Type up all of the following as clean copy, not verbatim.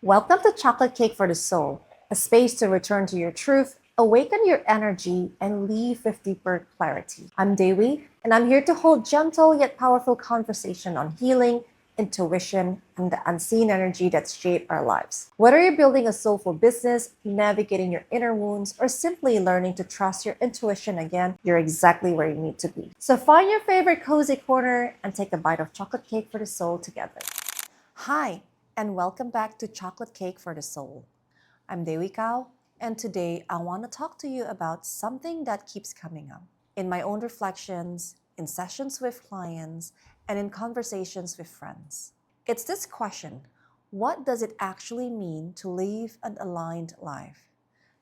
Welcome to Chocolate Cake for the Soul, a space to return to your truth, awaken your energy, and leave with deeper clarity. I'm Dewi, and I'm here to hold gentle yet powerful conversation on healing, intuition, and the unseen energy that shape our lives. Whether you're building a soulful business, navigating your inner wounds, or simply learning to trust your intuition again, you're exactly where you need to be. So find your favorite cozy corner and take a bite of chocolate cake for the soul together. Hi, and welcome back to Chocolate Cake for the Soul. I'm Dewi Kao, and today I want to talk to you about something that keeps coming up in my own reflections, in sessions with clients, and in conversations with friends. It's this question: what does it actually mean to live an aligned life?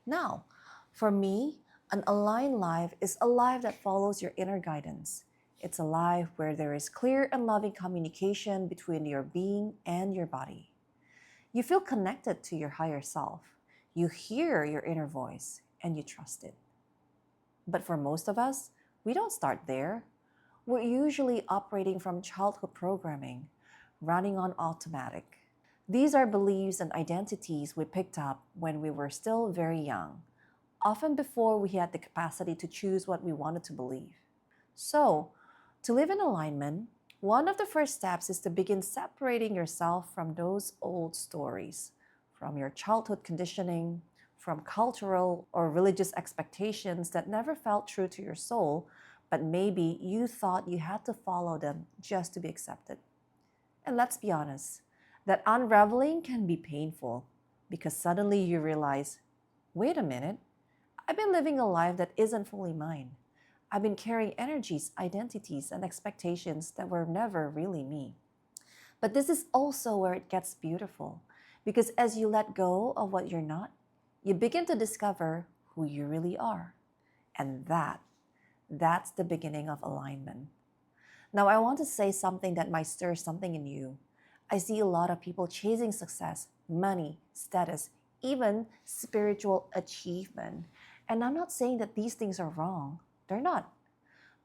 Now, for me, an aligned life is a life that follows your inner guidance. It's a life where there is clear and loving communication between your being and your body. You feel connected to your higher self. You hear your inner voice and you trust it. But for most of us, we don't start there. We're usually operating from childhood programming, running on automatic. These are beliefs and identities we picked up when we were still very young, often before we had the capacity to choose what we wanted to believe. So, to live in alignment, one of the first steps is to begin separating yourself from those old stories, from your childhood conditioning, from cultural or religious expectations that never felt true to your soul, but maybe you thought you had to follow them just to be accepted. And let's be honest, that unraveling can be painful because suddenly you realize, wait a minute, I've been living a life that isn't fully mine. I've been carrying energies, identities, and expectations that were never really me. But this is also where it gets beautiful, because as you let go of what you're not, you begin to discover who you really are. And that's the beginning of alignment. Now, I want to say something that might stir something in you. I see a lot of people chasing success, money, status, even spiritual achievement. And I'm not saying that these things are wrong, they're not.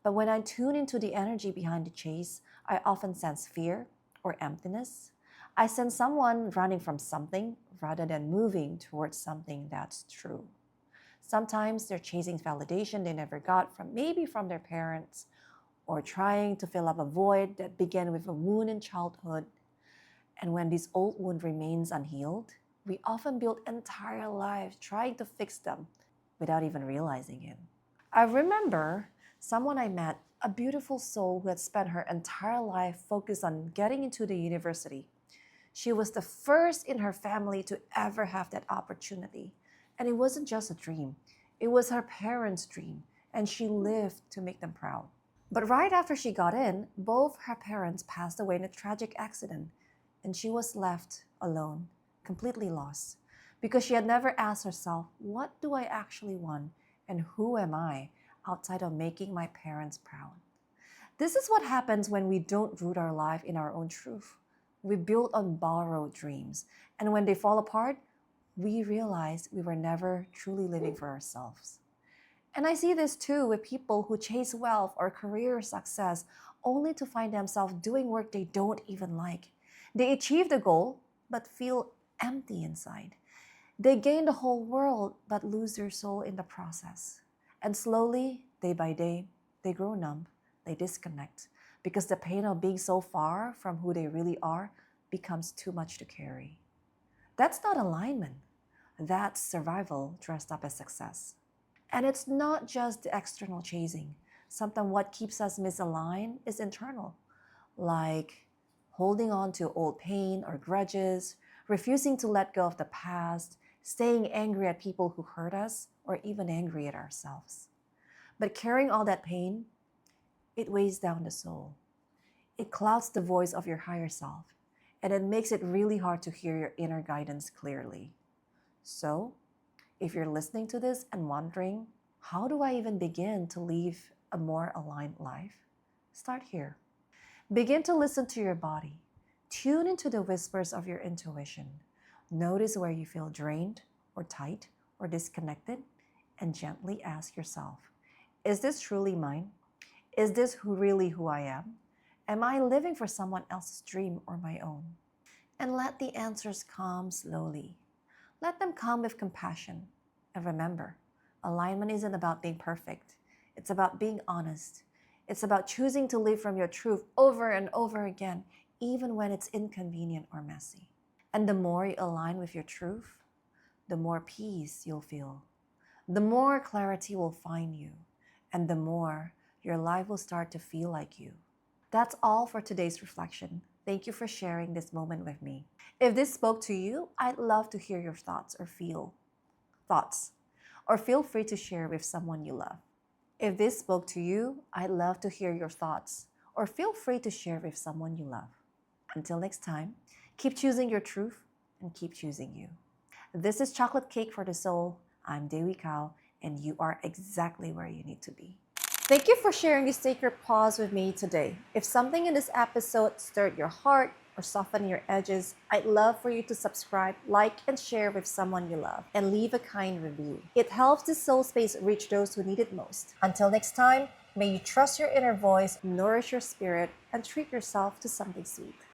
But when I tune into the energy behind the chase, I often sense fear or emptiness. I sense someone running from something rather than moving towards something that's true. Sometimes they're chasing validation they never got from maybe from their parents, or trying to fill up a void that began with a wound in childhood. And when this old wound remains unhealed, we often build entire lives trying to fix them without even realizing it. I remember someone I met, a beautiful soul who had spent her entire life focused on getting into the university. She was the first in her family to ever have that opportunity. And it wasn't just a dream, it was her parents' dream, and she lived to make them proud. But right after she got in, both her parents passed away in a tragic accident, and she was left alone, completely lost, because she had never asked herself, what do I actually want, and who am I outside of making my parents proud? This is what happens when we don't root our life in our own truth. We build on borrowed dreams, and when they fall apart, we realize we were never truly living for ourselves. And I see this too with people who chase wealth or career success only to find themselves doing work they don't even like. They achieve the goal but feel empty inside. They gain the whole world but lose their soul in the process. And slowly, day by day, they grow numb, they disconnect because the pain of being so far from who they really are becomes too much to carry. That's not alignment, that's survival dressed up as success. And it's not just the external chasing. Sometimes what keeps us misaligned is internal, like holding on to old pain or grudges, refusing to let go of the past, staying angry at people who hurt us, or even angry at ourselves. But carrying all that pain, it weighs down the soul. It clouds the voice of your higher self, and it makes it really hard to hear your inner guidance clearly. So, if you're listening to this and wondering, how do I even begin to live a more aligned life? Start here. Begin to listen to your body. Tune into the whispers of your intuition. Notice where you feel drained or tight or disconnected, and gently ask yourself, is this truly mine? Is this really who I am? Am I living for someone else's dream or my own? and let the answers come slowly. Let them come with compassion. And remember, alignment isn't about being perfect, it's about being honest. It's about choosing to live from your truth over and over again, even when it's inconvenient or messy. And the more you align with your truth, the more peace you'll feel, the more clarity will find you, and the more your life will start to feel like you. That's all for today's reflection. Thank you for sharing this moment with me. If this spoke to you, I'd love to hear your thoughts, or feel free to share with someone you love. If this spoke to you, I'd love to hear your thoughts, or feel free to share with someone you love. Until next time, keep choosing your truth and keep choosing you. This is Chocolate Cake for the Soul. I'm Dewi Kao, and you are exactly where you need to be. Thank you for sharing this sacred pause with me today. If something in this episode stirred your heart or softened your edges, I'd love for you to subscribe, like, and share with someone you love, and leave a kind review. It helps this soul space reach those who need it most. Until next time, may you trust your inner voice, nourish your spirit, and treat yourself to something sweet.